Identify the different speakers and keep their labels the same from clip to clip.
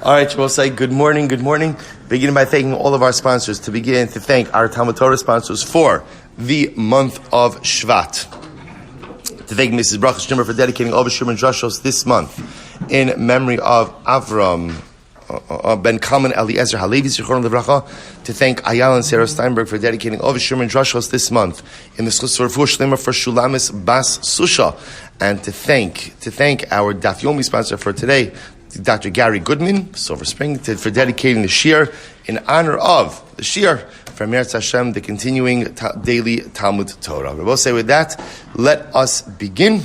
Speaker 1: All right, we'll say good morning, good morning. Beginning by thanking all of our sponsors. To begin, to thank our TALMUD TORAH sponsors for the month of Shvat. To thank Mrs. Bracha Strimber for dedicating all the Shuman Drushos this month in memory of Avraham, Ben Kalman, Eliezer, HaLevi, Zichron Bracha. To thank Ayal Sara Steinberg for dedicating all the Shuman Drushos this month in the zechus refuah sheleimah for Shulamis Bas Susha. And to thank our Daf Yomi sponsor for today, Dr. Goodman, Silver Spring, for dedicating the shir in honor of the shir from Eretz Hashem, the continuing daily Talmud Torah. We will say with that, let us begin.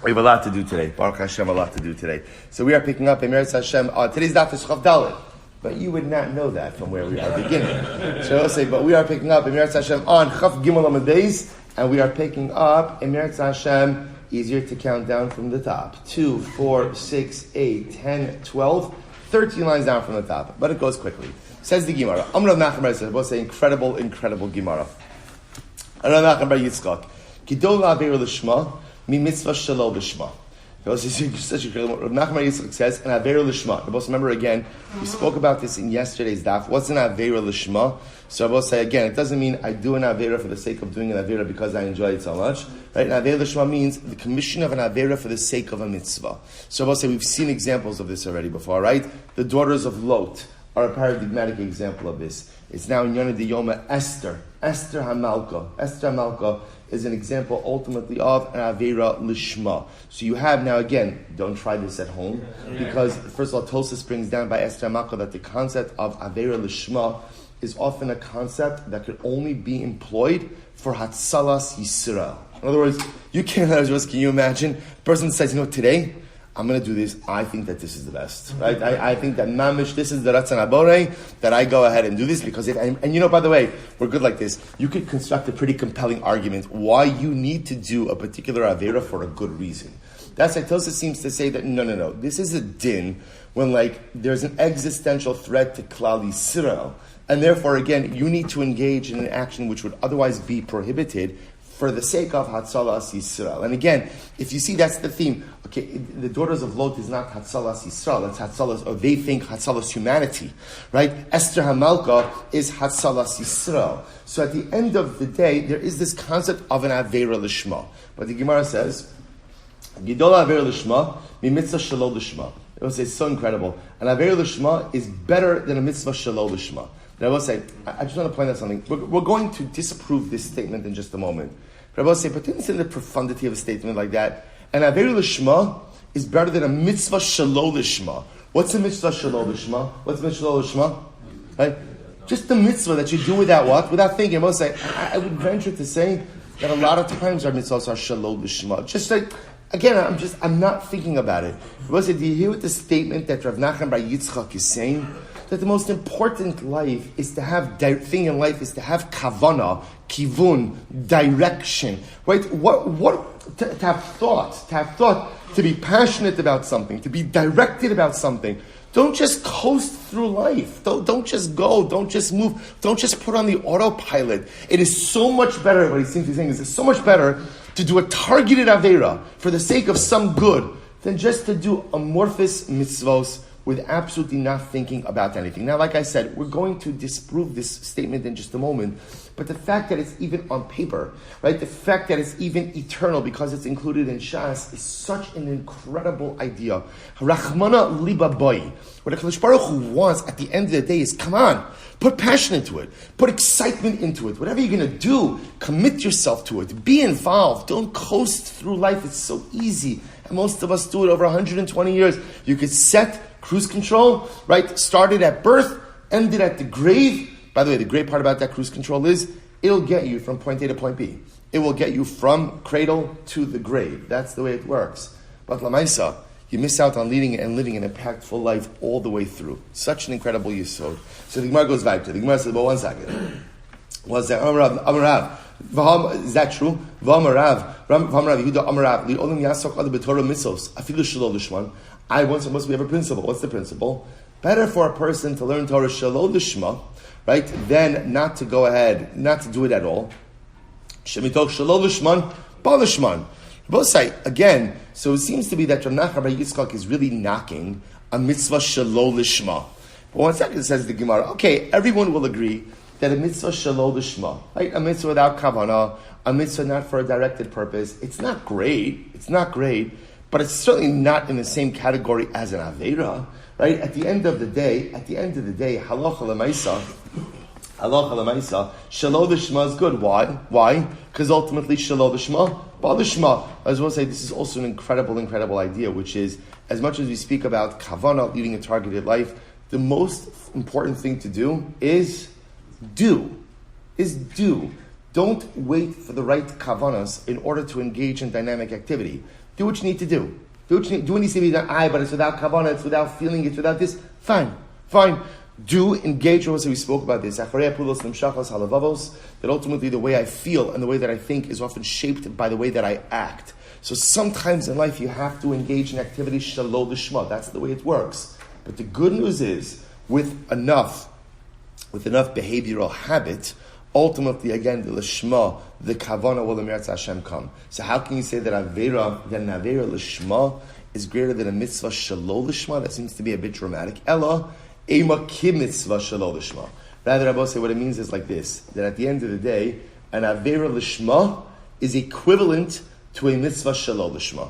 Speaker 1: We have a lot to do today. Baruch Hashem, a lot to do today. So we are picking up in Eretz Hashem. Today's Daf is Chav Dalet, but you would not know that from where we are beginning. So I'll say, but we are picking up in Eretz Hashem on Chav Gimel Amud Beis, and we are picking up in Eretz Hashem. Easier to count down from the top. 2, 4, 6, 8, 10, 12, 13 lines down from the top. But it goes quickly. Says the Gemara. Amr Rav Nachman says, we'll say incredible Gemara. Rav Nachman bar Yitzchak. Gidol la'aveir l'shma, mi mitzvah shelo l'shma. Rav Nachman bar Yitzchak says, an aveir l'shma. Remember again, we spoke about this in yesterday's daf. What's an aveir l'shma? So I will say again, it doesn't mean I do an Avera for the sake of doing an Avera because I enjoy it so much. Right? An Avera L'Shma means the commission of an Avera for the sake of a mitzvah. So I will say we've seen examples of this already before, right? The daughters of Lot are a paradigmatic example of this. It's now in Yonah Diyoma Esther. Esther HaMalka is an example ultimately of an Avera L'Shma. So you have now again, don't try this at home, because first of all, Tosfos brings down by Esther HaMalka that the concept of Avera L'Shma is often a concept that could only be employed for Hatzalas Yisrael. In other words, can you imagine? A person says, today, I'm going to do this. I think that this is the best. Right? I think that mamish, this is the Ratzon Abore, that I go ahead and do this because by the way, we're good like this. You could construct a pretty compelling argument why you need to do a particular Avera for a good reason. That's like Tosfos seems to say that no. This is a din when there's an existential threat to Klal Yisrael. And therefore, again, you need to engage in an action which would otherwise be prohibited for the sake of Hatzalas Yisrael. And again, if you see that's the theme, okay, the daughters of Lot is not Hatzalas Yisrael, it's Hatzalas, or they think Hatzalas humanity, right? Esther HaMalka is Hatzalas Yisrael. So at the end of the day, there is this concept of an Avera L'Shma. But the Gemara says, Gidol Avera L'Shma, mi mitzvah shelo L'Shma. It will say, so incredible. An Avera L'Shma is better than a mitzvah shelo L'Shma. But I will say, I just want to point out something. We're going to disapprove this statement in just a moment. But I will say, but didn't in the profundity of a statement like that, an Avera L'Shma is better than a mitzvah shelo L'Shma. What's a mitzvah shelo L'Shma? What's a mitzvah shelo L'Shma? Right? Just the mitzvah that you do without what? Without thinking. I will say, I would venture to say that a lot of times our mitzvahs are shelo L'Shma. Just like, again, I'm not thinking about it. I will say, do you hear what the statement that Rav Nachman bar Yitzchak is saying? That the most important life is to have thing in life is to have kavana, kivun, direction, right? To have thought, to be passionate about something, to be directed about something. Don't just coast through life. Don't just go. Don't just move. Don't just put on the autopilot. It is so much better. What he seems to be saying is it's so much better to do a targeted avera for the sake of some good than just to do amorphous mitzvos with absolutely not thinking about anything. Now, like I said, we're going to disprove this statement in just a moment, but the fact that it's even on paper, right, the fact that it's even eternal because it's included in Shas is such an incredible idea. Rachmana liba boy. What HaKadosh Baruch Hu wants at the end of the day is, come on, put passion into it, put excitement into it. Whatever you're going to do, commit yourself to it, be involved. Don't coast through life. It's so easy. And most of us do it over 120 years. You could set cruise control, right? Started at birth, ended at the grave. By the way, the great part about that cruise control is it'll get you from point A to point B. It will get you from cradle to the grave. That's the way it works. But Lamaisa, you miss out on leading and living an impactful life all the way through. Such an incredible yisod. So the Gemara goes back to the Gemara says, well, 1 second. Was that Amarav? Is that true? V'amarav Yehuda Amarav li'olim yasok ad b'torah mitzvos afilu shelo l'shman. We have a principle. What's the principle? Better for a person to learn Torah shelo l'shma, right, than not to go ahead, not to do it at all. Shemitoch shelo l'shman, ba l'shman. Both say, again, so it seems to be that Rav Nachman bar Yitzchak is really knocking a mitzvah shelo lishma. But one second it says the Gemara, okay, everyone will agree that a mitzvah shelo lishma, right? A mitzvah without kavanah, a mitzvah not for a directed purpose, it's not great, but it's certainly not in the same category as an aveira, right? At the end of the day, halacha l'maisa, shelo lishma is good. Why? Because ultimately shelo lishma, ba lishma. I just want to say this is also an incredible idea, which is, as much as we speak about kavanah, leading a targeted life, the most important thing to do is do. Don't wait for the right kavanas in order to engage in dynamic activity. Do what you need to do. Do what you need to be done. But it's without kavanah, it's without feeling, it's without this. Fine. Do engage. Also, we spoke about this. That ultimately the way I feel and the way that I think is often shaped by the way that I act. So sometimes in life you have to engage in activity shelo lishma. That's the way it works. But the good news is, with enough behavioral habit, ultimately, again, the lishma, the kavana will emerz Hashem come. So how can you say that an avera lishma is greater than a mitzvah shelo lishma? That seems to be a bit dramatic. Ella ema ki mitzvah shelo lishma. Rather, Rabbi say what it means is like this: that at the end of the day, an avera lishma is equivalent to a mitzvah shelo lishma.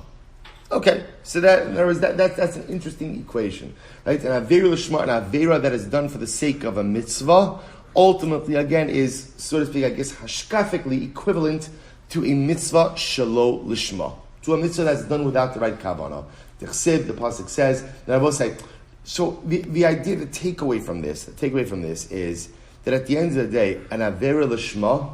Speaker 1: Okay, so that's an interesting equation, right? An avera lishma, an avera that is done for the sake of a mitzvah, ultimately, again, is, so to speak, I guess, hashkafically equivalent to a mitzvah shelo lishma, to a mitzvah that's done without the right kavanah. The pasuk says, that I will say, so the idea, the takeaway from this is that at the end of the day, an avera lishma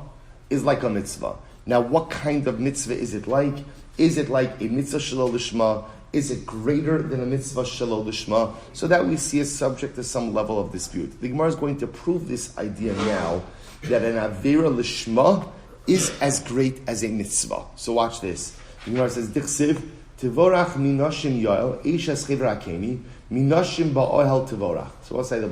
Speaker 1: is like a mitzvah. Now, what kind of mitzvah is it like? Is it like a mitzvah shelo lishma? Is it greater than a mitzvah shelo lishma? So that we see is subject to some level of dispute. The Gemara is going to prove this idea now, that an avera lishma is as great as a mitzvah. So watch this. The Gemara says, Dichsiv, Tivorach minashim yoel, eishes chivra akeni, minashim ba'ohel tivorach. So what's that? The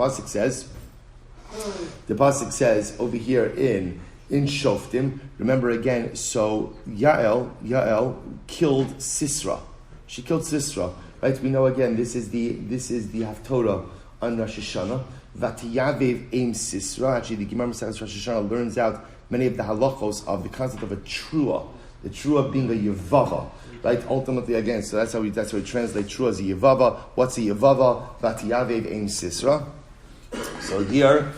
Speaker 1: pasuk says over here in Shoftim, remember again, so Yael killed Sisra. She killed Sisra, right? We know again, this is the Haftorah on Rosh Hashanah. Vatiyavev aim Sisra. Actually, the Gemara Masechus Rosh Hashanah learns out many of the halachos of the concept of a trua. The trua being a yevava, right? Ultimately, again, so that's how we translate trua as a yevava. What's a yevava? Vatiyavev aim Sisra. So here,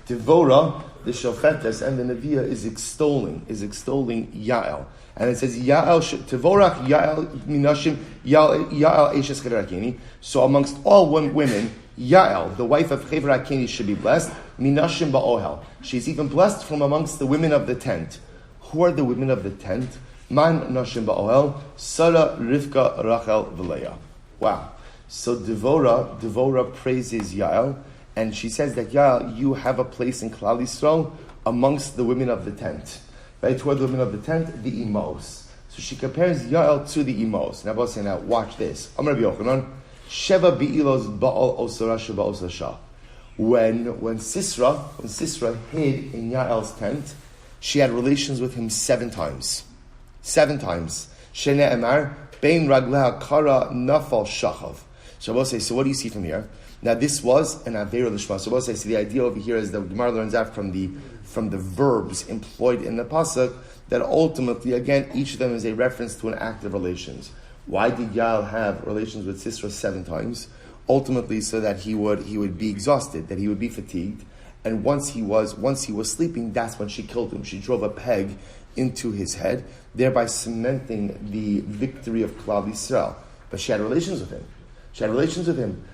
Speaker 1: Devorah, the Shofetes and the Neviah is extolling Yael. And it says, Yael, Tevorach Yael Minashim, Yael Eshes Cherakini. So amongst all women, Yael, the wife of Cherakini, should be blessed. Minashim Ba'ohel. She's even blessed from amongst the women of the tent. Who are the women of the tent? Man Nashim Ba'ohel, Sarah, Rivka, Rachel, V'Leah. Wow. So Devorah praises Yael. And she says that, you have a place in Klal Yisrael amongst the women of the tent. Right? Who are the women of the tent? The imos. So she compares Yael to the imos. Now, now watch this. Amar Rabbi Yochanan, Sheva bi'ilos ba'al osara sheba osasha. When Sisra hid in Yael's tent, she had relations with him 7 times. 7 times. Shene Emar, Bein Ragleha Kara Nafal Shachav. So what do you see from here? Now this was an avera lishma. So the idea over here is that Gemara learns out from the verbs employed in the pasuk that ultimately, again, each of them is a reference to an act of relations. Why did Yael have relations with Sisra 7 times? Ultimately, so that he would be exhausted, that he would be fatigued, and once he was sleeping, that's when she killed him. She drove a peg into his head, thereby cementing the victory of Klal Yisrael. But she had relations with him.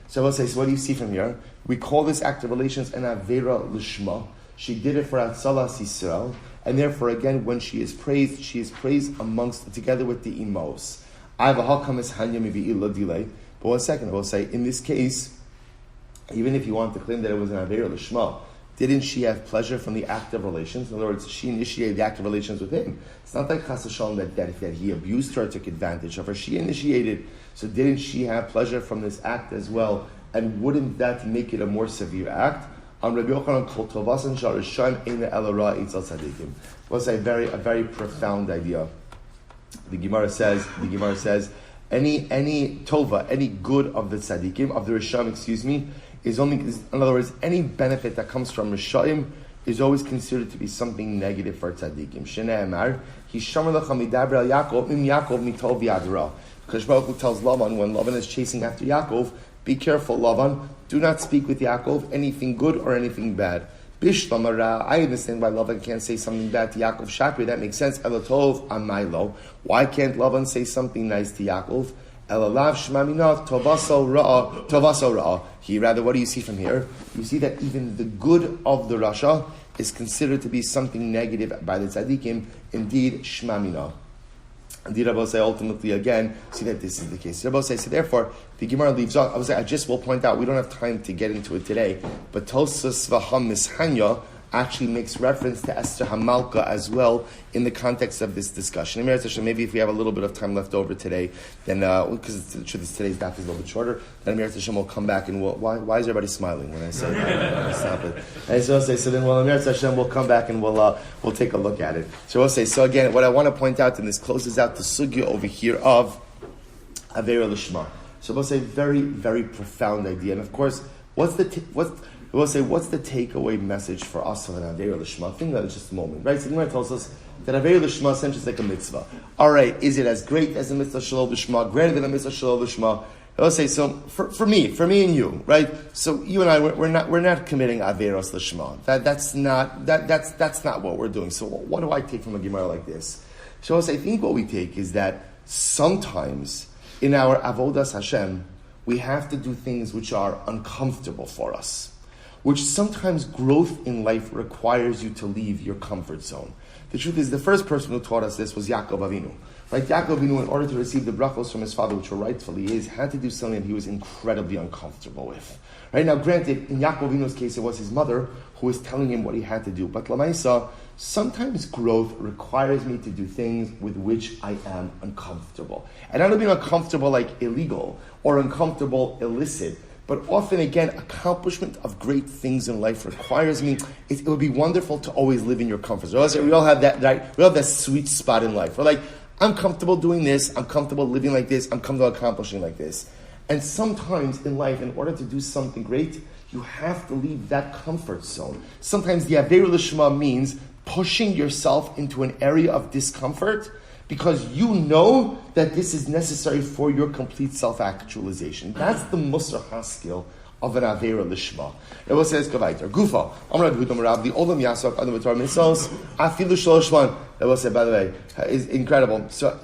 Speaker 1: So we'll say, so what do you see from here? We call this act of relations an avera lishma. She did it for Atzalas Yisrael, and therefore, again, when she is praised together with the imos. But 1 second, I will say, in this case, even if you want to claim that it was an avera lishma, didn't she have pleasure from the act of relations? In other words, she initiated the act of relations with him. It's not like Chas v'Shalom that he abused her, took advantage of her. She initiated. So didn't she have pleasure from this act as well? And wouldn't that make it a more severe act? Rabbi Yochanan called Tovasan Shar Rishayim Eina Ela Ra Eitzel Tzadikim. Was a very profound idea. The Gemara says, any tova, any good of the tzaddikim, of the Rishayim, is only, in other words, any benefit that comes from Rishayim is always considered to be something negative for tzaddikim. Shnei Amar, Hishamar lecha midaber al Yaakov, im Yaakov mitov yad ra. Because Baruch Hu tells Lavan, when Lavan is chasing after Yaakov, be careful, Lavan, do not speak with Yaakov anything good or anything bad. Bishlamara, I understand why Lavan can't say something bad to Yaakov Shakri, that makes sense. Elatov Amailo. Why can't Lavan say something nice to Yaakov? Elalav Shmaminot Tovaso Ra'a. He rather, what do you see from here? You see that even the good of the Rasha is considered to be something negative by the tzaddikim. Indeed, Shmaminah. Indeed, Rabbi say ultimately again, see that this is the case. Rabbi say, so therefore, the Gemara leaves off. I just will point out, we don't have time to get into it today, but Tosas V'Ham Mishanya actually makes reference to Esther Hamalka as well in the context of this discussion. Maybe if we have a little bit of time left over today, then, because today's daf is a little bit shorter, then Amir Hashem will come back and why is everybody smiling when I say that? Stop it. And so I'll say, so then Amir Hashem will come back and we'll take a look at it. So we'll say, so again, what I want to point out, and this closes out the sugya over here of Avera Lishma. So we'll say, very, very profound idea. And of course, what's the takeaway message for us of an Avera Lishma? Think about it just a moment, right? So the Gemara tells us that Avera Lishma essentially is like a mitzvah. All right, is it as great as a mitzvah Shalom Lishma, greater than a mitzvah Shalom Lishma? I'll say, so for me and you, right? So you and I, we're not committing Averos Lishma. That's not what we're doing. So what do I take from a Gemara like this? So I'll say, I think what we take is that sometimes in our Avodas Hashem, we have to do things which are uncomfortable for us, which sometimes growth in life requires you to leave your comfort zone. The truth is, the first person who taught us this was Yaakov Avinu. Right? Yaakov Avinu, in order to receive the brachos from his father, which were rightfully his, had to do something that he was incredibly uncomfortable with. Right? Now, granted, in Yaakov Avinu's case, it was his mother who was telling him what he had to do. But Lamaisa, sometimes growth requires me to do things with which I am uncomfortable. And I don't mean uncomfortable like illegal or uncomfortable illicit, but often, again, accomplishment of great things in life requires me. It would be wonderful to always live in your comfort zone. We all have that, right? We all have that sweet spot in life. We're like, I'm comfortable doing this. I'm comfortable living like this. I'm comfortable accomplishing like this. And sometimes in life, in order to do something great, you have to leave that comfort zone. Sometimes the Avera Lishma means pushing yourself into an area of discomfort because you know that this is necessary for your complete self-actualization. That's the Musar HaSkil of an Avera Lishma. Rabbi says, Kavaiter, Gufa, Amrad Hudam Rab, the Olam Yasok, Adam Torah Misos, Afilu Shloshman. Rabbi said, by the way, is incredible. So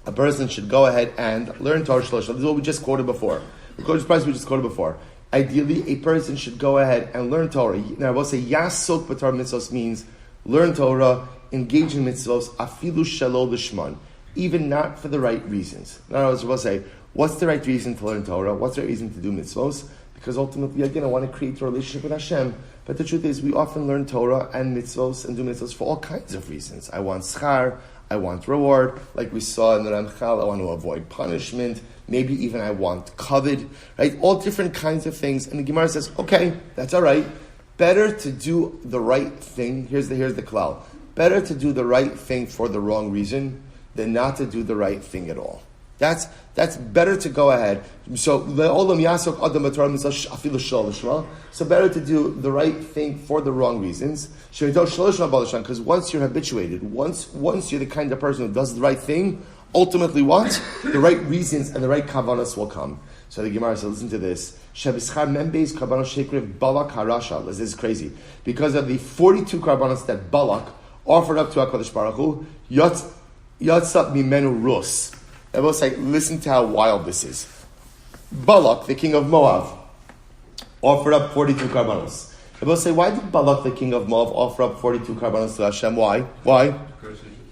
Speaker 1: a person should go ahead and learn Torah Shloshman. This is what we just quoted before. We just quoted before. Ideally, a person should go ahead and learn Torah. Now, I will say, Yasok B'Torah Mitzvos means learn Torah, engage in mitzvos, afilu shelo lishman, even not for the right reasons. In other words, we'll say, what's the right reason to learn Torah? What's the right reason to do mitzvos? Because ultimately, again, I want to create a relationship with Hashem. But the truth is, we often learn Torah and mitzvos and do mitzvos for all kinds of reasons. I want schar, I want reward, like we saw in the Ramchal, I want to avoid punishment, maybe even I want kavod, right? All different kinds of things. And the Gemara says, okay, that's all right. Better to do the right thing. Here's the klal. Better to do the right thing for the wrong reason than not to do the right thing at all. That's better to go ahead. So better to do the right thing for the wrong reasons. Because once you're habituated, once you're the kind of person who does the right thing, ultimately what? The right reasons and the right kavanas will come. So the Gemara says, listen to this. This is crazy. Because of the 42 karbanos that Balak offered up to HaKadosh Baruch Hu, Yatzat Mimenu Rus. I will say, listen to how wild this is. Balak, the king of Moab, offered up 42 karbanos. I will say, why did Balak, the king of Moab, offer up 42 karbanos to Hashem? Why?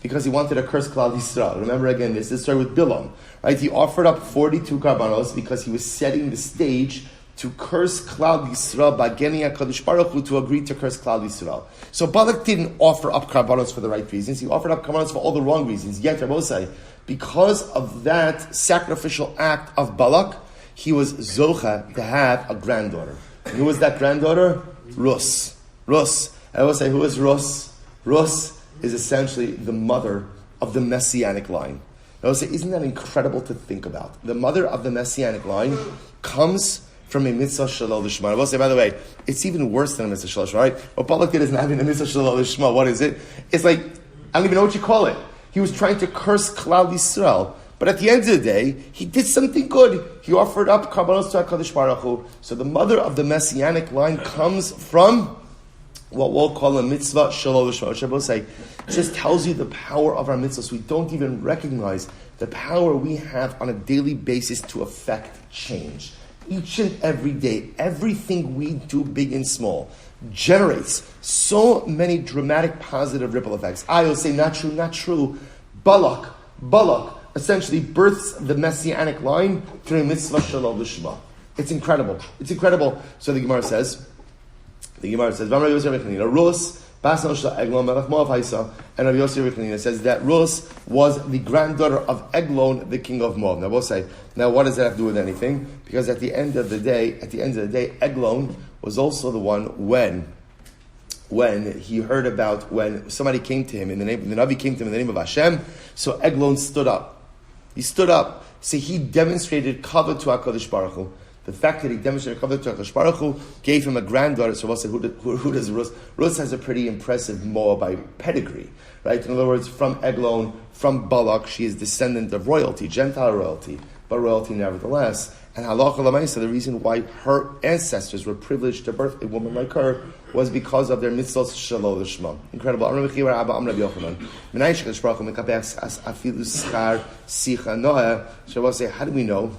Speaker 1: Because he wanted to curse Klal Yisrael. Remember again, this is the story with Bilam. Right? He offered up 42 karbanos because he was setting the stage to curse Klal Yisrael by getting HaKadosh Baruch Hu to agree to curse Klal Yisrael. So Balak didn't offer up karbanos for the right reasons. He offered up karbanos for all the wrong reasons. Yet, Rabosai, because of that sacrificial act of Balak, he was zocha to have a granddaughter. And who was that granddaughter? Rus. I will say, who is Rus? Rus is essentially the mother of the Messianic line. Now, say, isn't that incredible to think about? The mother of the Messianic line comes from a mitzvah shalol lishma. I will say, by the way, it's even worse than a mitzvah shalol lishma, right? What Balak did isn't having a mitzvah shalol lishma. What is it? It's like, I don't even know what you call it. He was trying to curse Klal Yisrael. But at the end of the day, he did something good. He offered up karbanos to HaKadosh Baruch Hu. So the mother of the Messianic line comes from what we'll call a mitzvah shalol lishma, which I will say just tells you the power of our mitzvahs. We don't even recognize the power we have on a daily basis to affect change. Each and every day, everything we do, big and small, generates so many dramatic positive ripple effects. I will say, not true. Balak, essentially births the Messianic line through a mitzvah shalol lishma. It's incredible. So the Gemara says, Rus, and Rabbi Yosef says that Rus was the granddaughter of Eglon, the king of Moab. Now we'll say, what does that have to do with anything? Because at the end of the day, Eglon was also the one when he heard about when somebody came to him the Navi came to him in the name of Hashem. So Eglon stood up. He stood up. So he demonstrated kavod to HaKadosh Baruch Hu. The fact that he demonstrated kavod to HaKadosh Baruch Hu gave him a granddaughter. So we'll say, who does Rus? Rus has a pretty impressive Moabite pedigree, right? In other words, from Eglon, from Balak, she is descendant of royalty, Gentile royalty, but royalty nevertheless. And halacha l'maisa, the reason why her ancestors were privileged to birth a woman like her was because of their mitzvot shalol lishma. Incredible. So we'll say, how do we know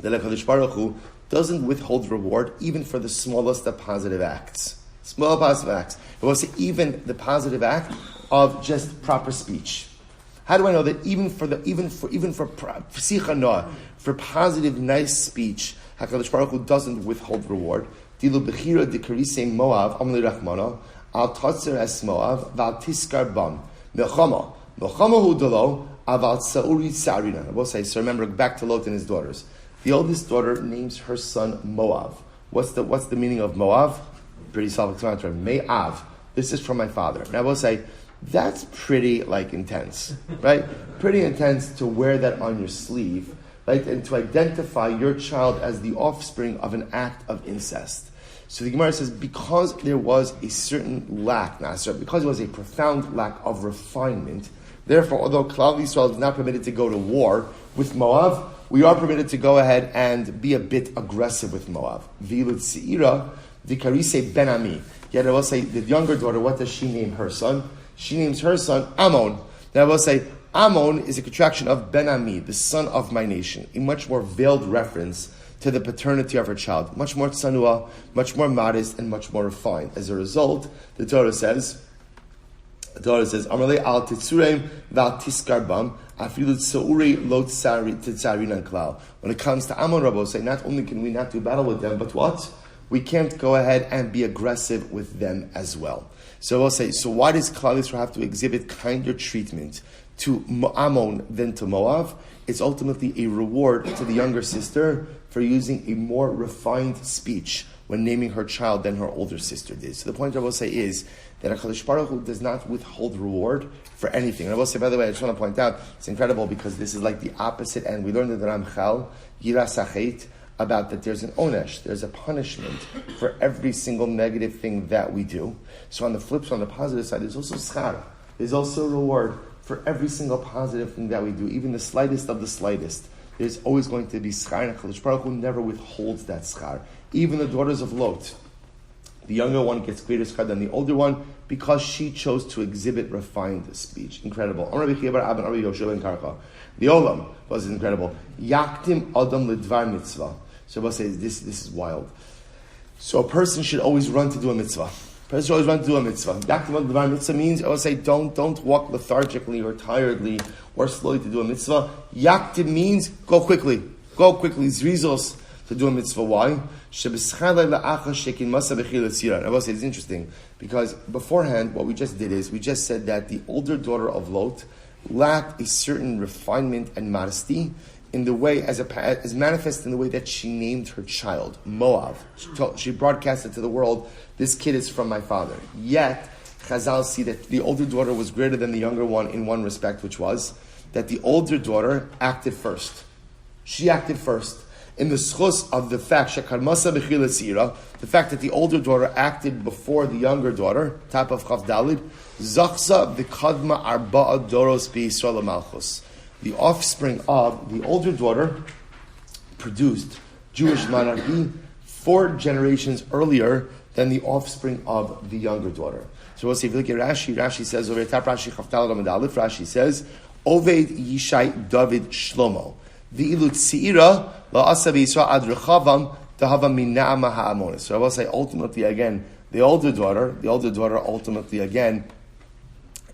Speaker 1: that HaKadosh Baruch Hu doesn't withhold reward even for the smallest of positive acts? Small positive acts. We'll say even the positive act of just proper speech. How do I know that even for sicha noah, for positive, nice speech, HaKadosh Baruch Hu doesn't withhold reward? Dilu bechira dikarise Moav amli rachmana al tatzer es Moav val tiskar bam melchama hu dalo aval sauri sarina. I will say, so remember, back to Lot and his daughters. The oldest daughter names her son Moav. What's the meaning of Moav? Pretty self-explanatory. Me'av. This is from my father. And I will say, that's pretty intense, right? Pretty intense to wear that on your sleeve, right? And to identify your child as the offspring of an act of incest. So the Gemara says, because there was a certain lack, because there was a profound lack of refinement, therefore, although Klal Yisrael is not permitted to go to war with Moab, we are permitted to go ahead and be a bit aggressive with Moab. Vilut Seira, the Karise Ben Ami. Yet I will say, the younger daughter, what does she name her son? She names her son Ammon. Then I will say, Ammon is a contraction of Ben Ami, the son of my nation. A much more veiled reference to the paternity of her child. Much more tsanua, much more modest, and much more refined. As a result, the Torah says, Amarle al titzureim val tiskarbam afilu tsauri lo titzarinan klal. When it comes to Ammon, Rabbi say, not only can we not do battle with them, but what? We can't go ahead and be aggressive with them as well. So I'll say, so why does Klal Yisrael have to exhibit kinder treatment to Ammon than to Moab? It's ultimately a reward to the younger sister for using a more refined speech when naming her child than her older sister did. So the point I will say is that HaKadosh Baruch Hu does not withhold reward for anything. And I will say, by the way, I just want to point out, it's incredible because this is like the opposite end. We learned in the Ramchal, Yiras HaChet, about that there's an onesh, there's a punishment for every single negative thing that we do. So on the flip side, on the positive side, there's also schar. There's also a reward for every single positive thing that we do, even the slightest of the slightest. There's always going to be schar, and HaKadosh Baruch Hu never withholds that schar. Even the daughters of Lot, the younger one gets greater schar than the older one because she chose to exhibit refined speech. Incredible. The Olam was incredible. Yaktim Adam Lidvar Mitzvah. So we'll say this is wild. So a person should always run to do a mitzvah. Yaktim Adam Lidvar Mitzvah means, I will say, don't walk lethargically or tiredly or slowly to do a mitzvah. Yaktim means go quickly. Zrizos to do a mitzvah. Why? I will say it's interesting because beforehand what we just did is we just said that the older daughter of Lot lacked a certain refinement and modesty in the way, as manifest in the way that she named her child, Moab. She broadcasted to the world, this kid is from my father. Yet, Chazal see that the older daughter was greater than the younger one in one respect, which was that the older daughter acted first. She acted first. In the zechus of the fact, the fact that the older daughter acted before the younger daughter, top of Chav Dalid, Zachsa v'kadma arba'a doros b'Yisrael malchus. The offspring of the older daughter produced Jewish monarchy 4 generations earlier than the offspring of the younger daughter. So we'll see, if you look at Rashi says over top Rashi Chav Dalid Amud Aleph, Rashi says, Oved Yishai David Shlomo. The ilut seira la'asa b'Yisrael ad rechavam tahava min na'ama ha'amonis. So I will say ultimately again, the older daughter ultimately again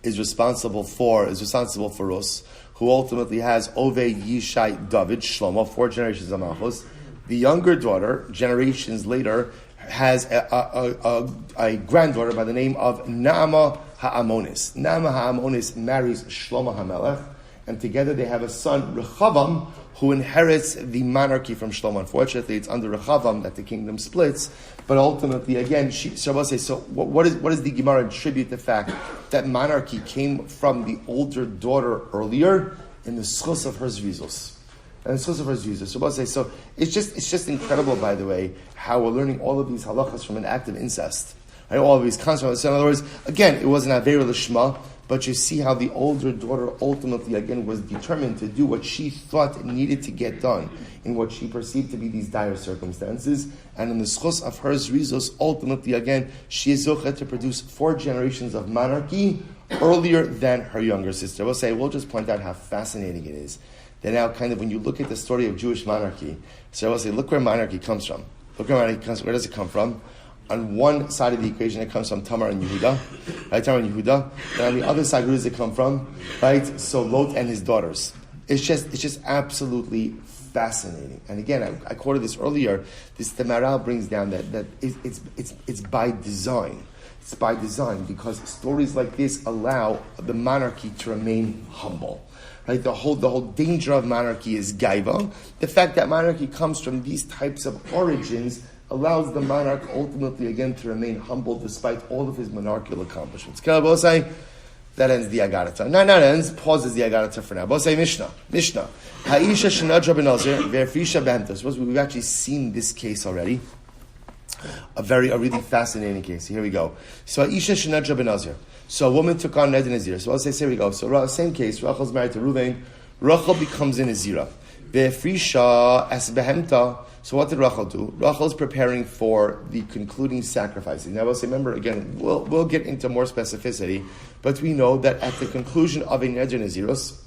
Speaker 1: is responsible for Rus, who ultimately has Oved Yishai David Shlomo, 4 generations of Malchus. The younger daughter, generations later, has a granddaughter by the name of Naama Ha'amonis. Naama Ha'amonis marries Shlomo HaMelech, and together they have a son, Rechavam, who inherits the monarchy from Shlomo. Unfortunately, it's under Rechavam that the kingdom splits, but ultimately, again, what does the Gemara attribute the fact that monarchy came from the older daughter earlier in the zechus of her zvizus? And the zechus of her zvizus. So it's just incredible, by the way, how we're learning all of these halachas from an act of incest. Right? All of these concepts. So in other words, again, it wasn't Avera Lishma, but you see how the older daughter ultimately, again, was determined to do what she thought needed to get done in what she perceived to be these dire circumstances. And in the zechus of her zvizus, ultimately, again, she is zochet to produce 4 generations of monarchy earlier than her younger sister. We'll just point out how fascinating it is. That now, kind of, when you look at the story of Jewish monarchy, so I will say, look where monarchy comes from. Where does it come from? On one side of the equation, it comes from Tamar and Yehuda, right? Tamar and Yehuda. And on the other side, who does it come from? Right? So Lot and his daughters. It's just absolutely fascinating. And again, I quoted this earlier. The Maral brings down that it's by design. It's by design because stories like this allow the monarchy to remain humble. Right, the whole danger of monarchy is gaiva. The fact that monarchy comes from these types of origins allows the monarch ultimately again to remain humble despite all of his monarchical accomplishments. That ends the Agarata. No, that ends, pauses the Agarata for now. Bosai Mishnah. Ha'isha shenadra ben Nazir ve'frisha b'hemtos. We've actually seen this case already. A really fascinating case. Here we go. So Ha'isha shenadra ben Nazir. So a woman took on Ned and Nazir. So I'll say, here we go. So same case. Rachel's married to Reuven. Rachel becomes a Nazira. Ve'frisha as behemta. So what did Rachel do? Rachel's preparing for the concluding sacrificing. Now I will say, remember again, we'll get into more specificity, but we know that at the conclusion of a Neder Nazirus,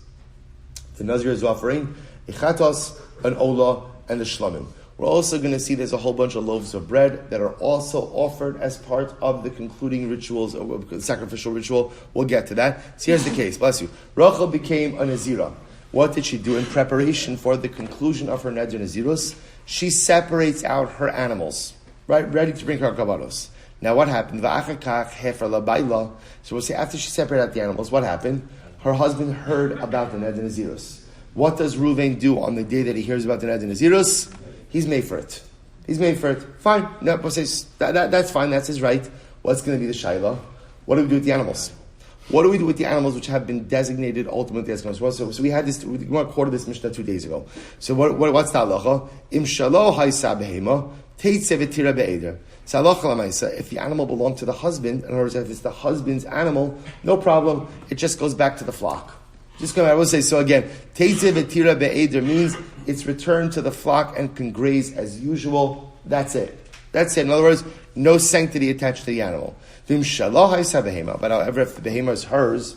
Speaker 1: the Nazir is offering a chatos, an olah, and a shlamim. We're also going to see there's a whole bunch of loaves of bread that are also offered as part of the concluding rituals, or sacrificial ritual. We'll get to that. So here's the case. Bless you. Rachel became a Nazira. What did she do in preparation for the conclusion of her Neder Nazirus? She separates out her animals, right, ready to bring her kabaros. Now what happened? So we'll say after she separated out the animals, what happened? Her husband heard about the Neder Nazirus. What does Reuven do on the day that he hears about the Neder Nazirus? He's made for it. Fine. No, that's fine. That's his right. What's going to be the shayla? What do we do with the animals? What do we do with the animals which have been designated ultimately as kamos? So we had this. We quoted this Mishnah 2 days ago. So what's the halacha? Im shalo haysa behema teitze v'tira be'eder. So halacha l'maisa. If the animal belonged to the husband, in other words, if it's the husband's animal, no problem. It just goes back to the flock. I will say so again. Teitze v'tira be'eder means it's returned to the flock and can graze as usual. That's it. In other words, no sanctity attached to the animal. But however, if the behemoth is hers,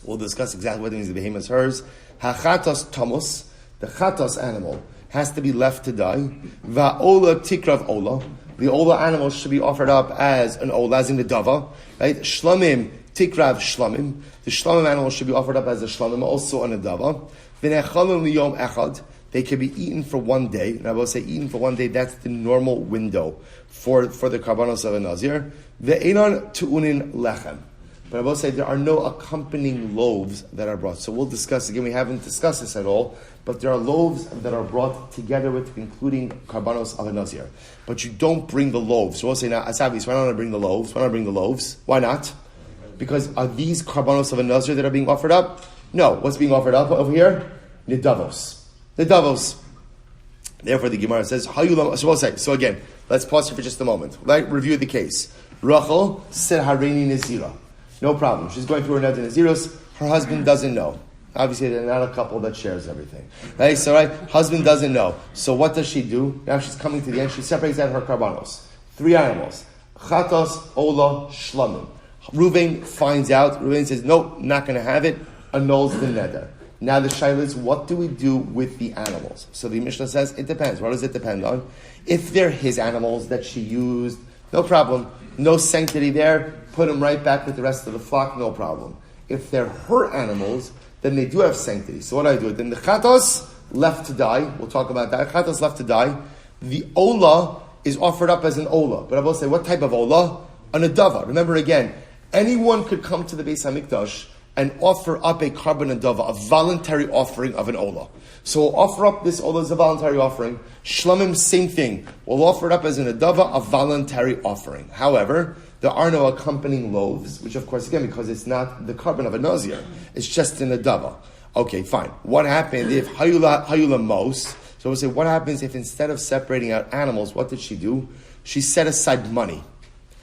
Speaker 1: we'll discuss exactly what it means the behemoth is hers. Hachatos tomus, the chatos animal, has to be left to die. Va'ola tikrav ola, the ola animal should be offered up as an ola, as in the dava. Right? Shlamim tikrav shlamim, the shlamim animal should be offered up as a shlamim, also on a dava. V'nechalim liyom echad. They can be eaten for one day. And I will say eaten for one day, that's the normal window for the karbanos of a Nazir. Ve'enon tu'unin lechem. But I will say there are no accompanying loaves that are brought. So we'll discuss, again, we haven't discussed this at all, but there are loaves that are brought together with, including karbanos of a Nazir. But you don't bring the loaves. So we'll say, now, Asavis, why don't I bring the loaves? Why don't I bring the loaves? Why not? Because are these karbanos of a Nazir that are being offered up? No. What's being offered up over here? Nidavos. Therefore, the Gemara says, so we'll say, so again, let's pause here for just a moment. Let's review the case. Rachel said, Hareini Nazira. No problem. She's going through her Neder Naziros. Her husband doesn't know. Obviously, they're not a couple that shares everything. Right? So, husband doesn't know. So, what does she do? Now she's coming to the end. She separates out her karbanos. 3 animals. Chatos, Ola, Shlamim. Reuven finds out. Reuven says, nope, not going to have it. Annuls the Neder. Now, the shayla is, what do we do with the animals? So, the Mishnah says, it depends. What does it depend on? If they're his animals that she used, no problem. No sanctity there. Put them right back with the rest of the flock, no problem. If they're her animals, then they do have sanctity. So what do I do? Then the chatos left to die. We'll talk about that. Chatos left to die. The ola is offered up as an ola. But I will say, what type of ola? An adava. Remember again, anyone could come to the Beis HaMikdash and offer up a carbon adava, a voluntary offering of an ola. So we'll offer up this ola as a voluntary offering. Shlamim, same thing. We'll offer it up as an adava, a voluntary offering. However, there are no accompanying loaves, which of course, again, because it's not the carbon of a Nazir, it's just an adava. Okay, fine. What happened if hayula mos? So we'll say, what happens if instead of separating out animals, what did she do? She set aside money.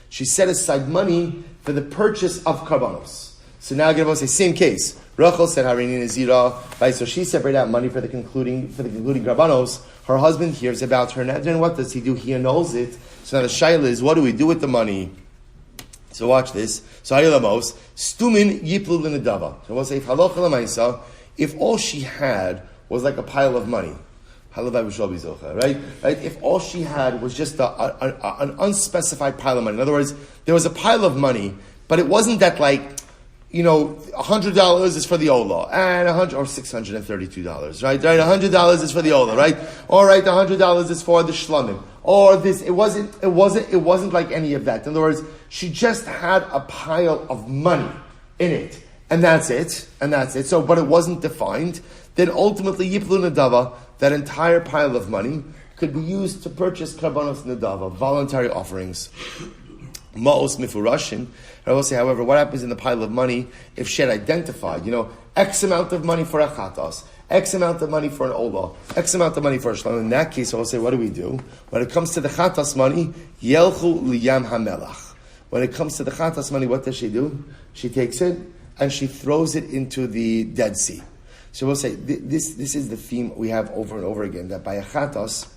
Speaker 1: She set aside money for the purchase of karbanos. So now again, we'll say, same case. Rachel said, Harini Nazira, right? So she separated out money for the concluding karbanos. Her husband hears about her neder, and what does he do? He annuls it. So now the shayla is, what do we do with the money? So watch this. So Ayilamos, Stumin Yiplu Linadava. So we'll say, if all she had was like a pile of money, right? If all she had was just an unspecified pile of money. In other words, there was a pile of money, but it wasn't that $100 is for the Ola, and $632, right? $100 is for the Ola, right? All right, $100 is for the Shlamim. Or this, it wasn't like any of that. In other words, she just had a pile of money in it, and that's it. So, but it wasn't defined. Then ultimately, Yiplun Nadava, that entire pile of money, could be used to purchase Karbanos Nadava, voluntary offerings. Ma'os Mifurashin. I will say, however, what happens in the pile of money if she had identified, X amount of money for a chatos, X amount of money for an ola, X amount of money for a shlam. In that case, I will say, what do we do? When it comes to the chatos money, Yelchu liyam hamelach. When it comes to the chatos money, what does she do? She takes it and she throws it into the Dead Sea. So we'll say, this is the theme we have over and over again, that by a chatos,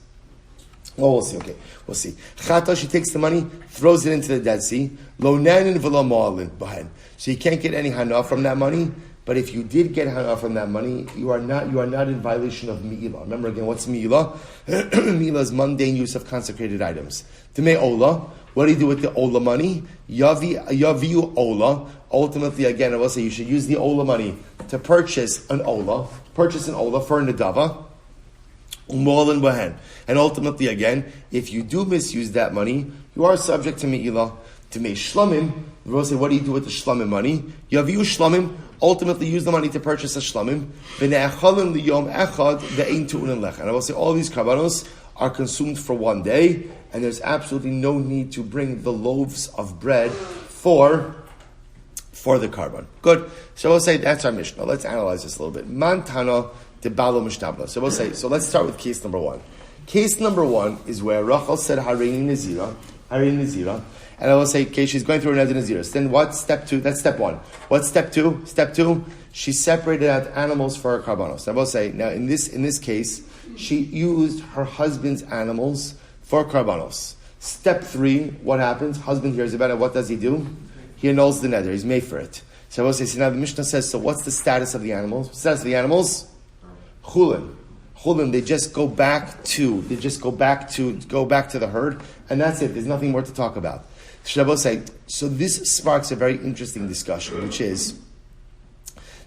Speaker 1: we'll see. We'll see. Chatos, she takes the money, throws it into the Dead Sea. Lo nanin v'lo mo'alin b'hen. So you can't get any hana from that money. But if you did get hana from that money, you are not in violation of mi'ilah. Remember again, what's mi'ilah? Mi'ilah is mundane use of consecrated items. T'mei ola. What do you do with the ola money? Yaviu ola. Ultimately, again, I will say you should use the ola money to purchase an ola for a nedava. And ultimately, again, if you do misuse that money, you are subject to mi'ilah. To make shlamim, we will say, what do you do with the shlamim money? Yaviu shlamim, ultimately use the money to purchase a shlamim. And I will say, all these karbanos are consumed for one day, and there's absolutely no need to bring the loaves of bread for the karban. Good. So we'll say, that's our Mishnah. Let's analyze this a little bit. Mantana de balo mishtabla. So we'll say, so let's start with case number 1. Case number 1 is where Rachel said, Hareini Nazira. And I will say, okay, she's going through another Naziris. Then what? Step 2. That's step 1. What's step 2? Step 2, she separated out animals for her karbanos. I will say, now in this case, she used her husband's animals for karbanos. Step 3, what happens? Husband hears about it. What does he do? He annuls the neder. He's made for it. So I will say, so now the Mishnah says, so what's the status of the animals? The status of the animals? Chulin. They just go back to the herd, and that's it. There's nothing more to talk about. So this sparks a very interesting discussion, which is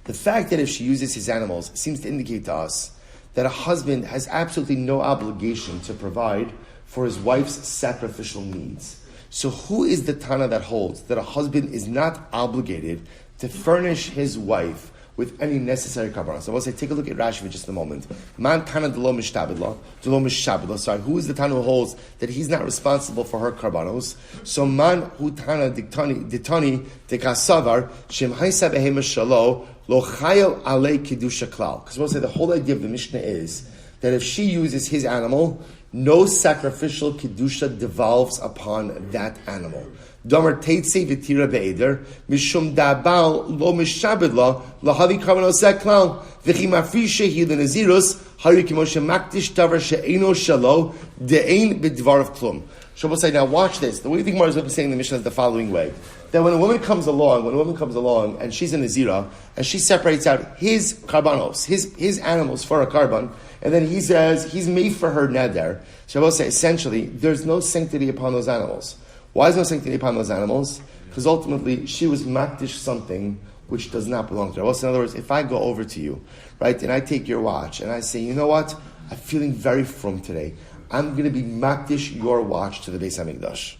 Speaker 1: the fact that if she uses his animals seems to indicate to us that a husband has absolutely no obligation to provide for his wife's sacrificial needs. So who is the Tana that holds that a husband is not obligated to furnish his wife with any necessary karbanos? So I will say, take a look at Rashi for just a moment. Man Tana delo mishabedla. Sorry, who is the Tana who holds that he's not responsible for her karbanos? So man hu Tana ditani dekasavar shem haisa behema shalo lo chayel alei kedusha klal. Because we'll say the whole idea of the Mishnah is that if she uses his animal, no sacrificial kedusha devolves upon that animal. Domer teitze v'tira be'eder mishum dabal lo mishabedla lahavi karbanos klal v'chi mafrishe hi lenazirus hari kimoshe makdish davar she'eno shalo de'ein b'dvarav klum. So we'll say, now watch this. The way the Gemara is saying the Mishnah is the following way: that when a woman comes along and she's a Nazira and she separates out his karbanos, his animals for a karban, and then he says he's made for her neder. So we'll say, essentially, there's no sanctity upon those animals. Why is no sanctity upon those animals? Because ultimately she was makdish something which does not belong to her. Well, in other words, if I go over to you, right, and I take your watch and I say, you know what, I'm feeling very frum today. I'm going to be makdish your watch to the Beis HaMikdash.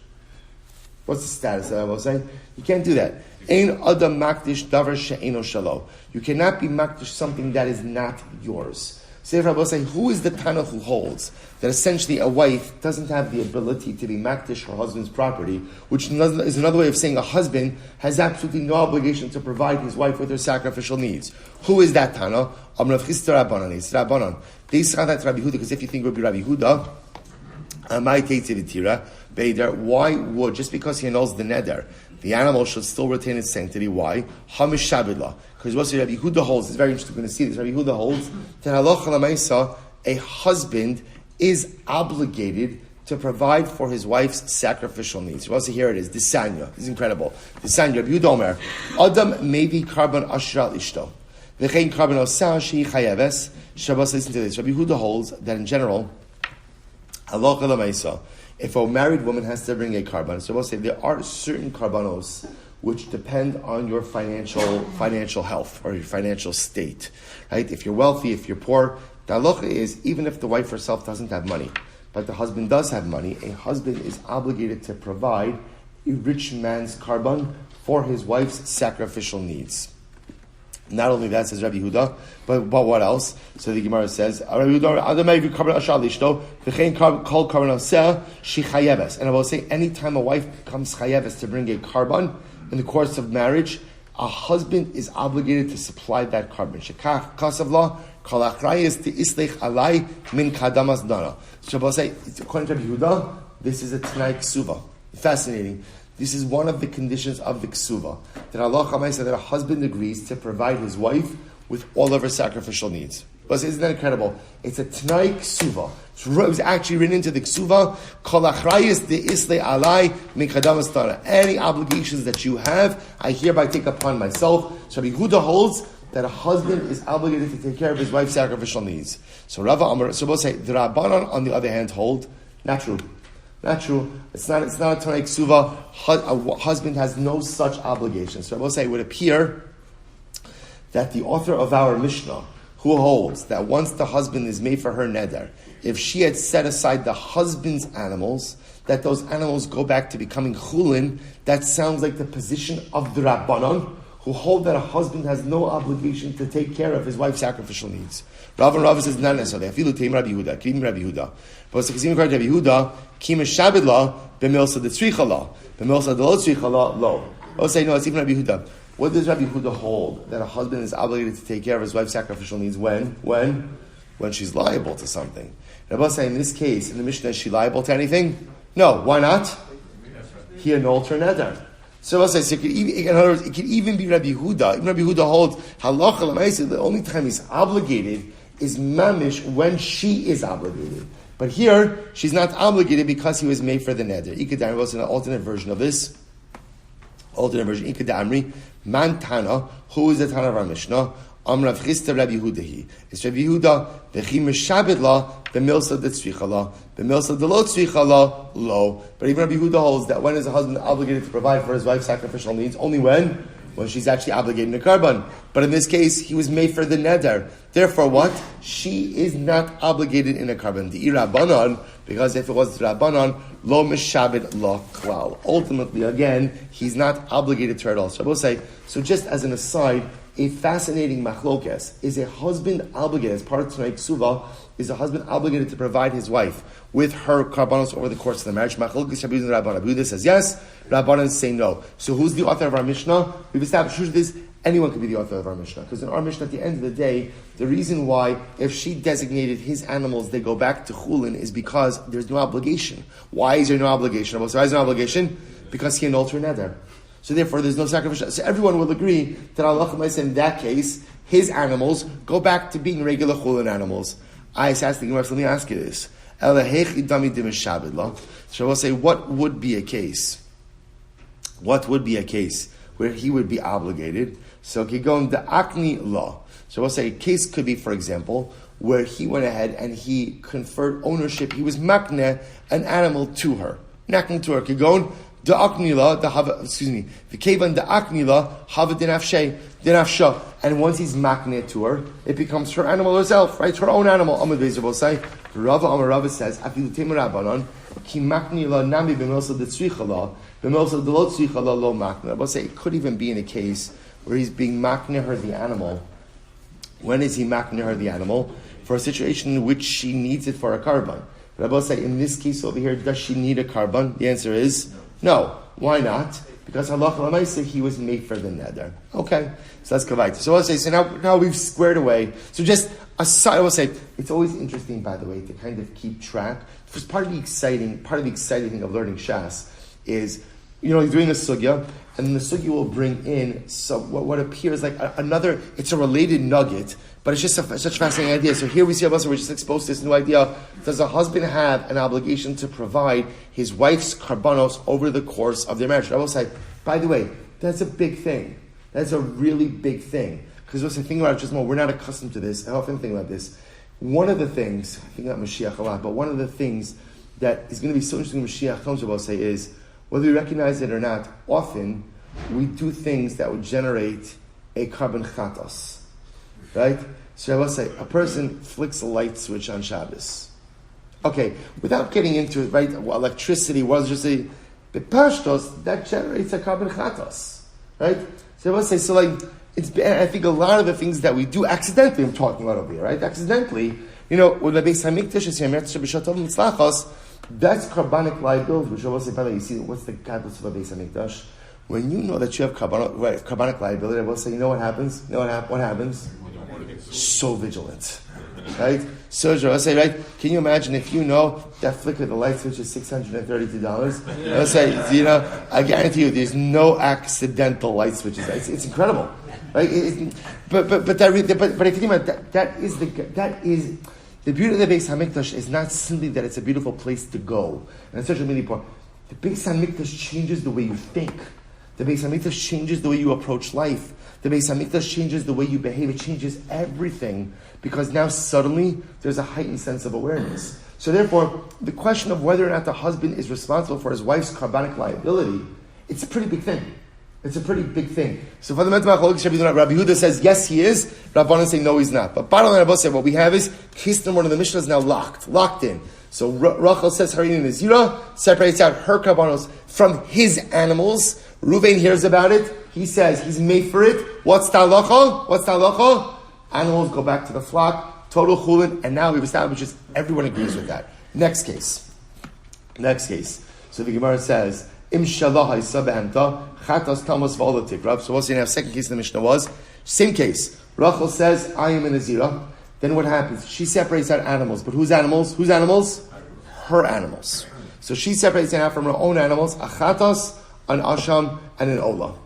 Speaker 1: What's the status of that? I will say, you can't do that. Ein adam makdish davar she'eno shalo. You cannot be makdish something that is not yours. So if I will say, who is the Tana who holds that essentially a wife doesn't have the ability to be makdish her husband's property, which is another way of saying a husband has absolutely no obligation to provide his wife with her sacrificial needs. Who is that Tana? It's Rabbanan. They saw that Rabbi Huda, because if you think it would be Rabbi Huda, why would, just because he annuls the neder, the animal should still retain its sanctity? Why? Hamish Shabidla. Because what Rabbi Huda holds, it's very interesting, we're going to see this. Rabbi Huda holds that halacha l'maisa, a husband is obligated to provide for his wife's sacrificial needs. So here it is, Disanya. This is incredible. Disanya, Rabbi Huda Omer, Adam maybe karban ashra ishto. V'chein karban osah shehi chayeves. Shabbos, listen to this. Rabbi Huda holds that in general, halacha l'maisa, if a married woman has to bring a karban, so we'll say there are certain karbanos which depend on your financial health or your financial state, right? If you're wealthy, if you're poor, the halacha is even if the wife herself doesn't have money, but the husband does have money, a husband is obligated to provide a rich man's karban for his wife's sacrificial needs. Not only that, says Rabbi Huda, but what else? So the Gemara says, and I will say, anytime a wife becomes chayeves to bring a karban in the course of marriage, a husband is obligated to supply that karban. Shekach kasavla kol achrayis to islech alai min kadamas dana. So I will say, according to Rabbi Huda, this is a Tanai Ksuva. Fascinating. This is one of the conditions of the ksuva, that Allah said that a husband agrees to provide his wife with all of her sacrificial needs. But isn't that incredible? It's a Tanai ksuva. It was actually written into the ksuva, Kol achrayis de isle alai min kadamas dana. Any obligations that you have, I hereby take upon myself. So Rabbi Huda holds that a husband is obligated to take care of his wife's sacrificial needs. So Rava Amar, so we'll say, the Rabbanan on the other hand hold, not true. Not true. It's not a Tanai Ksuva. A husband has no such obligation. So I will say it would appear that the author of our Mishnah, who holds that once the husband is made for her neder, if she had set aside the husband's animals, that those animals go back to becoming chulin, that sounds like the position of the Rabbanon, who hold that a husband has no obligation to take care of his wife's sacrificial needs. Rav and Rav says not necessarily. I feel it Rabbi Yehuda, Kim Rabbi Yehuda. But it's according to Rabbi Yehuda, Kim Shabidla, b'milsa de tzrichala, b'milsa de lo tzrichala lo. I'll say no. It's even Rabbi Yehuda. What does Rabbi Yehuda hold that a husband is obligated to take care of his wife's sacrificial needs when she's liable to something? And I'll say in this case, in the Mishnah, is she liable to anything? No. Why not? He annulled her neder. So I'll say, in other words, it could even be Rabbi Yehuda. Even Rabbi Yehuda holds halacha l'maisa. The only time he's obligated is mamish when she is obligated. But here, she's not obligated because he was made for the neder. Ikadamri was an alternate version of this. Alternate version. Ikadamri, man Tana, who is the Tana of our Mishnah? Amrav Chista Rabbi Yehudahi. It's Rabbi Yehuda, v'chim shabidla, b'milsa de tzrichala, b'milsa de lo tzrichala, lo. But even Rabbi Yehuda holds that when is a husband obligated to provide for his wife's sacrificial needs? Only when when she's actually obligated in a carbon. But in this case, he was made for the neder. Therefore, what? She is not obligated in a carbon. The Rabbanon, because if it was Rabbanon, lo mishabed lo klal. Ultimately, again, he's not obligated to her at all. So I will say, so just as an aside, a fascinating machlokes is a husband obligated, as part of Tanai Ksuva, is a husband obligated to provide his wife with her karbanos over the course of the marriage. Machlokes Rabbi and Rabbanan. Rabbi says yes, Rabbanan say no. So who's the author of our Mishnah? We've established this. Anyone could be the author of our Mishnah. Because in our Mishnah, at the end of the day, the reason why, if she designated his animals, they go back to Chulin, is because there's no obligation. Why is there no obligation? So why is there no obligation? Because he annulled her neder. So therefore, there's no sacrifice. So everyone will agree that Allah in that case, his animals go back to being regular Chulin animals. I asked the Gemara, let me ask you this. So I will say, what would be a case? What would be a case where he would be obligated? So Kigon the Akni law. So we'll say a case could be, for example, where he went ahead and he conferred ownership. He was makne an animal to her. Nakne to her. Kigon the Akni law, the Kevan the Akni law, hava dinafsha. And once he's makne to her, it becomes her animal herself, right? Her own animal. Amud Bezer will say, Rava says, Afilu Temer Rabbanon, Ki makni law nami b'milsa the tzricha law, b'milsa the lo tzricha law lo makne. I will say it could even be in a case where he's being makne her the animal. When is he makne her the animal? For a situation in which she needs it for a carbon. But I will say, in this case over here, does she need a carbon? The answer is no. Why not? Because halacha l'maaseh he was made for the neder. Okay, so let's go back. So I'll say, so now we've squared away. So just aside, I will say, it's always interesting, by the way, to kind of keep track. Because part of the exciting thing of learning Shas is, you're doing a sugya, and the sugya will bring in what appears like another. It's a related nugget, but it's just such a fascinating idea. So here we see, we're just exposed to this new idea. Does a husband have an obligation to provide his wife's karbanos over the course of their marriage? I will say, by the way, that's a big thing. That's a really big thing. Because what's the thing about it, just more, we're not accustomed to this. I often think about this. One of the things, I think about Mashiach a lot, but one of the things that is going to be so interesting when Mashiach comes, I will say, is whether we recognize it or not, often we do things that would generate a carbon chatos. Right? So I will say, a person flicks a light switch on Shabbos. Okay, without getting into it, right? Electricity, but pashtos, that generates a carbon chatos. Right? So I will say, I think a lot of the things that we do accidentally, I'm talking about over here, right? Accidentally, with the Beis HaMikdash is here, that's carbonic liability, which I will say, by the way, you see, what's the godless of a Beis HaMikdash? When you know that you have carbonic liability, I will say, you know what happens? What happens? So vigilant. Right? So I'll say, right? Can you imagine if you know that flicker of the light switch is $632? I'll say, I guarantee you, there's no accidental light switches. It's incredible, right? But if you think about it, that is the beauty of the Beis HaMikdash is not simply that it's a beautiful place to go, and it's such a really important. The Beis HaMikdash changes the way you think. The Beis HaMikdash changes the way you approach life. The Beis HaMikdash changes the way you behave. It changes everything because now suddenly there's a heightened sense of awareness. So therefore, the question of whether or not the husband is responsible for his wife's carbonic liability, it's a pretty big thing. It's a pretty big thing. So fundamentally, Rabbi Yehuda says, yes, he is. Rabbanan say, no, he's not. But bottom line, Rabbi said, what we have is, Kistan, one of the Mishnah is now locked in. So Rachel says, Harini Nazira, separates out her karbanos from his animals. Reuven hears about it. He says, he's made for it. What's ta'alacha? Animals go back to the flock. Total chulin. And now we've established everyone agrees with that. Next case. So the Gemara says, Im shalahai sabanta chatas tamas v'olatik. So what's the now second case in the Mishnah was? Same case. Rachel says, I am a Nazira. Then what happens? She separates out animals. But whose animals? Her animals. So she separates it out from her own animals. A chatas, an asham, and an olah.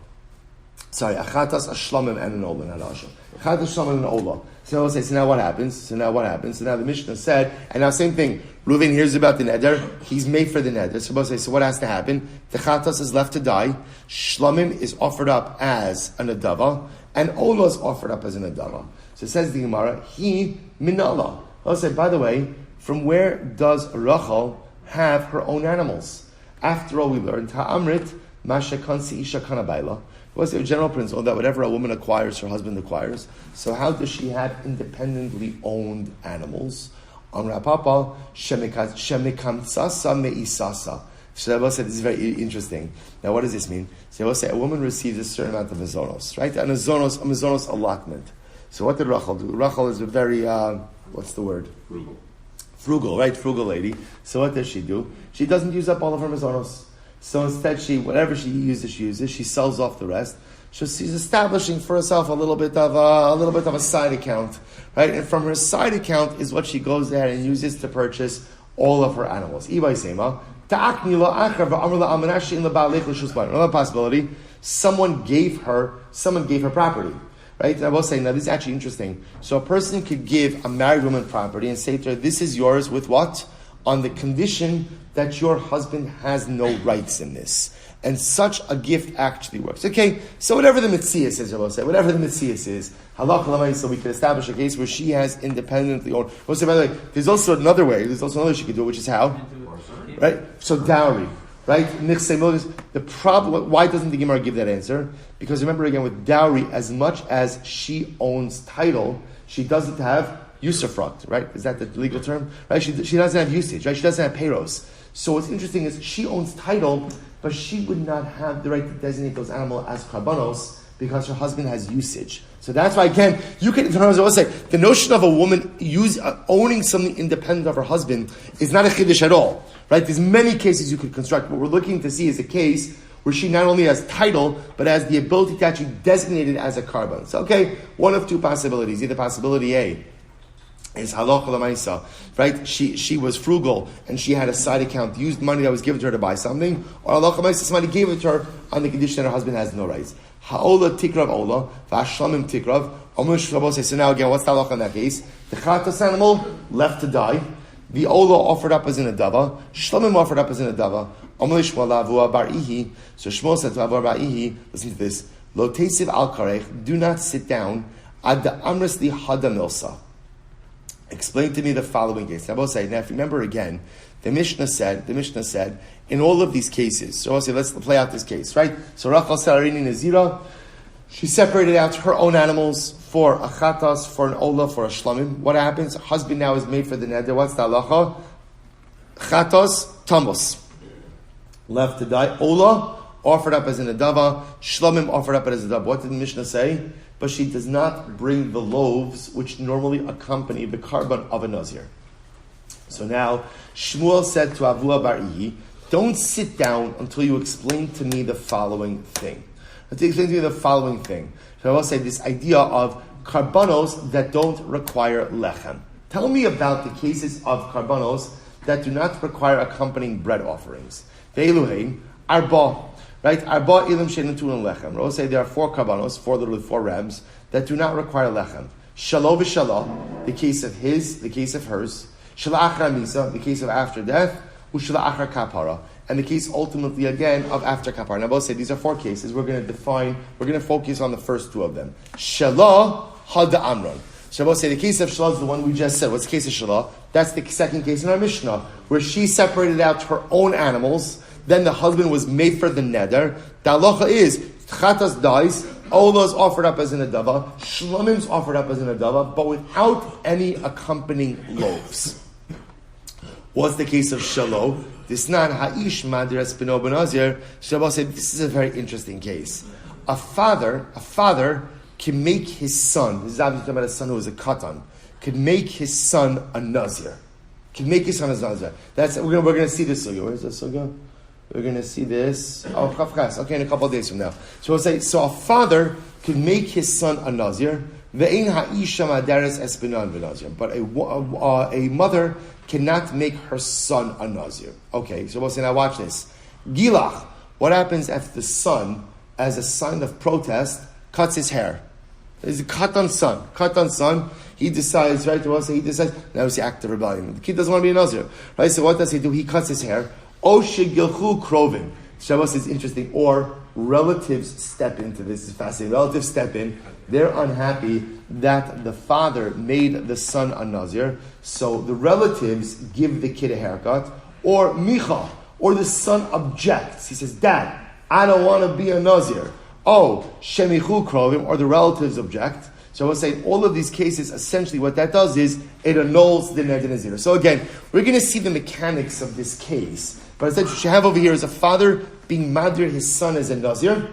Speaker 1: Sorry, a chatas, a shlamim, and an olah, not asham. Chatas, shlamim, and an olah. So I'll say, so now what happens? So now the Mishnah said, and now same thing. Reuven hears about the neder. He's made for the neder. So I'll say, so what has to happen? The chatas is left to die. Shlamim is offered up as an adava, and olah is offered up as an adava. So it says the Gemara, he minallah. I'll say, by the way, from where does Rachel have her own animals? After all, we learned, ha'amrit, masha kansi isha kanabayla. What's the general principle that whatever a woman acquires, her husband acquires? So how does she have independently owned animals? Amra Papa, Shemikamsasa meisasa. Shabbos said this is very interesting. Now, what does this mean? So, Shabbos say a woman receives a certain amount of mazonos, right? And a mazonos allotment. So, what did Rachel do? Rachel is a very what's the word? Frugal, right? Frugal lady. So, what does she do? She doesn't use up all of her mazonos. So instead, whatever she uses. She sells off the rest. She's establishing for herself a little bit of a side account, right? And from her side account is what she goes ahead and uses to purchase all of her animals. Another possibility: someone gave her property, right? I will say now this is actually interesting. So a person could give a married woman property and say to her, "This is yours with what? On the condition that your husband has no rights in this." And such a gift actually works. Okay, so whatever the Metzias is, I will say, whatever the Metzias is, halakha l'maisa, we can establish a case where she has independently owned. By the way, there's also another way she could do it, which is how? Right? So dowry, right? The problem, why doesn't the Gemara give that answer? Because remember again, with dowry, as much as she owns title, she doesn't have usufruct, right? Is that the legal term? Right? She doesn't have usage, right? She doesn't have payros. So what's interesting is she owns title, but she would not have the right to designate those animals as karbanos because her husband has usage. So that's why, again, you can, I will say, the notion of a woman owning something independent of her husband is not a chiddush at all, right? There's many cases you could construct. What we're looking to see is a case where she not only has title, but has the ability to actually designate it as a karban. So, okay, one of two possibilities. Either possibility A is halakha l'maisa, right? She was frugal and she had a side account, used money that was given to her to buy something, or halakha l'maisa, somebody gave it to her on the condition that her husband has no rights. Ha'ola tikrav ola, v'ashlamim tikrav. So now again, what's the halakha in that case? The chatas animal left to die. The ola offered up as an adava. Shlamim offered up as an adava. So Shmuel said to Avraham bar Ihi, listen to this. Lo teisiv al karech, do not sit down. Ad amris li hada milsa. Explain to me the following case. Now, I will say, now if you remember again, the Mishnah said, in all of these cases, so I'll say, let's play out this case, right? So Rachel Sararini Nazira, she separated out her own animals for a chatas, for an ola, for a shlamim. What happens? Husband now is made for the neder. What's the halacha? Chatas, tamos. Left to die. Ola, offered up as an adava. Shlamim, offered up as a adava. What did the Mishnah say? But she does not bring the loaves which normally accompany the karban of a Nazir. So now, Shmuel said to Avraham bar Ihi, don't sit down until you explain to me the following thing. So I will say this idea of karbanos that don't require lechem. Tell me about the cases of karbanos that do not require accompanying bread offerings. Ve'eluhein, arba. Right? Arba ilim she'en tu'un lechem. I will say there are 4 karbanos, 4 rams, that do not require lechem. Shalo v'shala, the case of his, the case of hers. Shala achra misa, the case of after death. U'shala achra kapara, and the case ultimately again of after kapara. Now I will say these are 4 cases. We're going to focus on the first 2 of them. Shala hada amron. So I will say the case of Shala is the one we just said. What's the case of Shala? That's the second case in our Mishnah, where she separated out her own animals. Then the husband was made for the neder. The halacha is, chatas dies, ola is offered up as an adava, shlamim is offered up as an adava, but without any accompanying loaves. What's the case of Shalo? This not ha'ish madir espino ben Nazir. Shabbos said this is a very interesting case. A father can make his son, this is obviously talking about a son who is a katan, can make his son a Nazir. That's we're going to see this sugya. Where is this sugya? We're going to see this. In a couple of days from now. So we'll say, so a father could make his son a Nazir, but a mother cannot make her son a Nazir. Okay, so we'll say, now watch this. Gilach, what happens if the son, as a sign of protest, cuts his hair? He's a katan son. He decides, right, now it's the act of rebellion. The kid doesn't want to be a Nazir. Right, so what does he do? He cuts his hair. O shegilchu krovin. Shabbos is interesting. Or relatives step into this. This is fascinating. Relatives step in. They're unhappy that the father made the son a Nazir. So the relatives give the kid a haircut. Or Micha. Or the son objects. He says, Dad, I don't want to be a Nazir. shemichu krovim, or the relatives object. So I was saying, all of these cases, essentially what that does is, it annuls the neder nazir. So again, we're going to see the mechanics of this case. But essentially what you have over here is a father being madir his son as a nazir.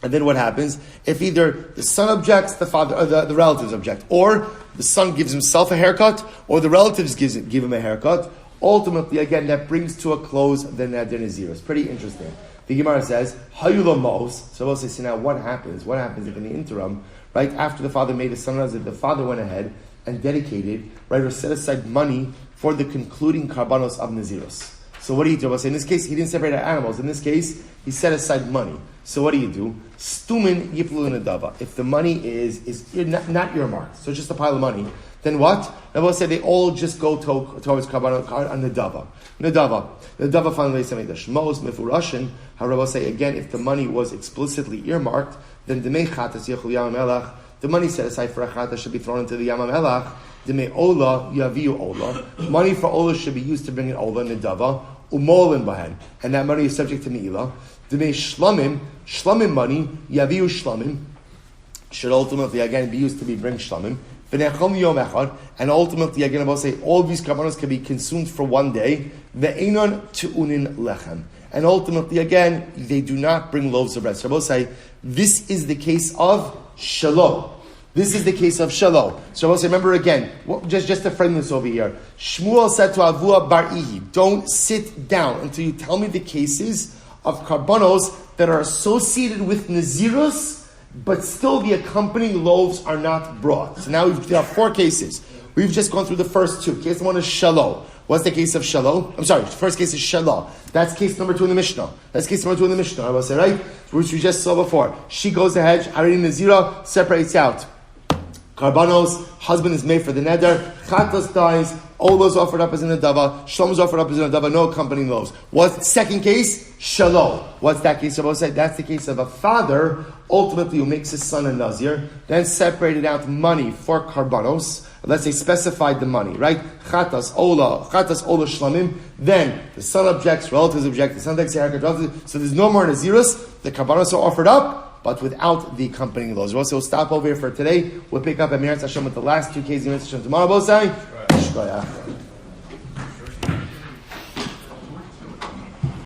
Speaker 1: And then what happens? If either the son objects, the father, or the relatives object, or the son gives himself a haircut, or the relatives give him a haircut, ultimately, again, that brings to a close the neder nazir. It's pretty interesting. The Gemara says, "Hayulamos." So we'll say, now what happens? What happens if in the interim, right after the father made his son nazir, the father went ahead and dedicated, right, or set aside money for the concluding karbanos of naziros? So what do you do? We'll say in this case, he didn't separate out animals. In this case, he set aside money. So what do? Stumin yiplu nedava. If the money is not earmarked, so it's just a pile of money, then what? Now we'll say they all just go towards karban on nedava. Nedava finally say the shmos mefurashin. However, we'll say again, if the money was explicitly earmarked, then demei chatas yechul yam melach. The money set aside for a chata should be thrown into the yam melach. Demei ola yaviu ola. Money for ola should be used to bring in ola nedava umolin bahen, and that money is subject to meila. Demei shlamim money, yaviu shlamim, should ultimately again be used to bring shlamim. And ultimately, again, I will say all these karbanos can be consumed for one day. Ve'enon tu'unin lechem. And ultimately, again, they do not bring loaves of bread. So I will say this is the case of shalom. This is the case of shalom. So I will say, remember again, just to frame this over here. Shmuel said to Avua bar Ihi, don't sit down until you tell me the cases of karbanos that are associated with nazirus, but still the accompanying loaves are not brought. So now there are 4 cases. We've just gone through the first 2. Case 1 is shalom. What's the case of shalom? I'm sorry, the first case is shalom. That's case number 2 in the Mishnah. I will say, right? Which we just saw before. She goes ahead, Harini Nazira, separates out karbanos, husband is made for the neder, chatas dies, Ola's offered up as an adava, Shlom's offered up as an adava, no accompanying loaves. What's second case? Shalom. What's that case? I will say that's the case of a father, ultimately who makes his son a nazir, then separated out money for karbanos, let's say specified the money, right? Chatas, Ola, Shlamim, then the son objects, relatives object, the son takes a haircut, so there's no more nazirus, the karbanos are offered up, but without the accompanying laws. We'll stop over here for today. We'll pick up at Meretz Hashem with the last 2 cases tomorrow. Both say.